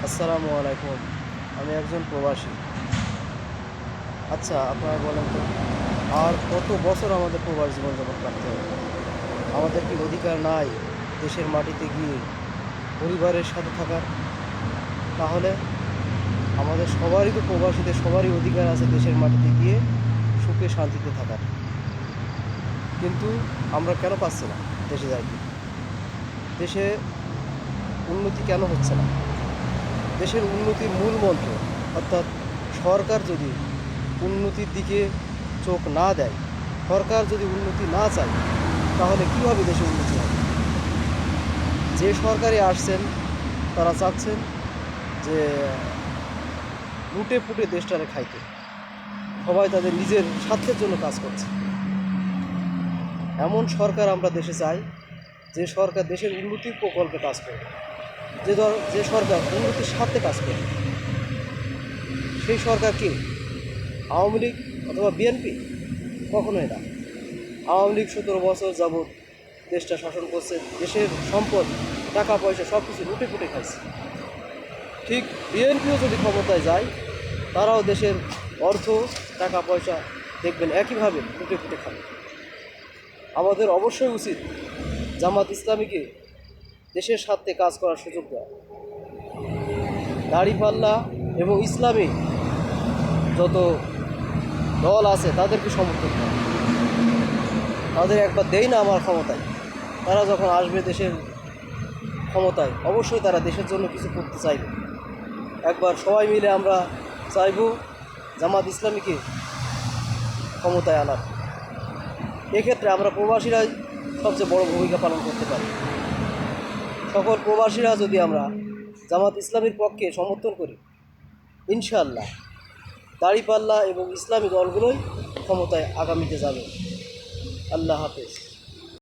আসসালামু আলাইকুম। আমি একজন প্রবাসী। আচ্ছা, আপনারা বলেন তো, আর কত বছর আমাদের প্রবাস জীবনযাপন কাটতে হবে? আমাদের কি অধিকার নাই দেশের মাটিতে গিয়ে পরিবারের সাথে থাকার? তাহলে আমাদের সবারই তো, প্রবাসীদের সবারই অধিকার আছে দেশের মাটিতে গিয়ে সুখে শান্তিতে থাকার। কিন্তু আমরা কেন পাচ্ছি না দেশে যাইতে? দেশে উন্নতি কেন হচ্ছে না? দেশের উন্নতির মূল মন্ত্র, অর্থাৎ সরকার যদি উন্নতির দিকে চোখ না দেয়, সরকার যদি উন্নতি না চায়, তাহলে কীভাবে দেশে উন্নতি হবে? যে সরকারে আসছেন তারা চাচ্ছেন যে লুটে পুটে দেশটারে খাইতে। সবাই তাদের নিজের স্বার্থের জন্য কাজ করছে। এমন সরকার আমরা দেশে চাই যে সরকার দেশের উন্নতির প্রকল্পে কাজ করবে, যে সরকার উন্নতির স্বার্থে কাজ করবে। সেই সরকার কি আওয়ামী লীগ অথবা বিএনপি? কখনোই না। আওয়ামী লীগ 17 বছর যাবৎ দেশটা শাসন করছে, দেশের সম্পদ, টাকা পয়সা সব কিছু লুটে পুটে খাইছে। ঠিক বিএনপিও যদি ক্ষমতায় যায়, তারাও দেশের অর্থ, টাকা পয়সা দেখবেন একইভাবে লুটে পুটে খাবে। আমাদের অবশ্যই উচিত জামাত ইসলামীকে দেশের স্বার্থে কাজ করার সুযোগ দেওয়া। দাড়িপাল্লা এবং ইসলামী যত দল আছে তাদেরকে সমর্থন করা। তাদের একবার দেই না আমার ক্ষমতায়, তারা যখন আসবে দেশের ক্ষমতায়, অবশ্যই তারা দেশের জন্য কিছু করতে চাইবে। একবার সবাই মিলে আমরা চাইব জামাত ইসলামীকে ক্ষমতায় আনার। এক্ষেত্রে আমরা প্রবাসীরাই সবচেয়ে বড় ভূমিকা পালন করতে পারি। সকল প্রবাসীরা যদি আমরা জামাত ইসলামীর পক্ষে সমর্থন করি, ইনশাআল্লাহ দাড়িপাল্লা এবং ইসলামী দলগুলোই ক্ষমতায় আগামীতে যাবে। আল্লাহ হাফেজ।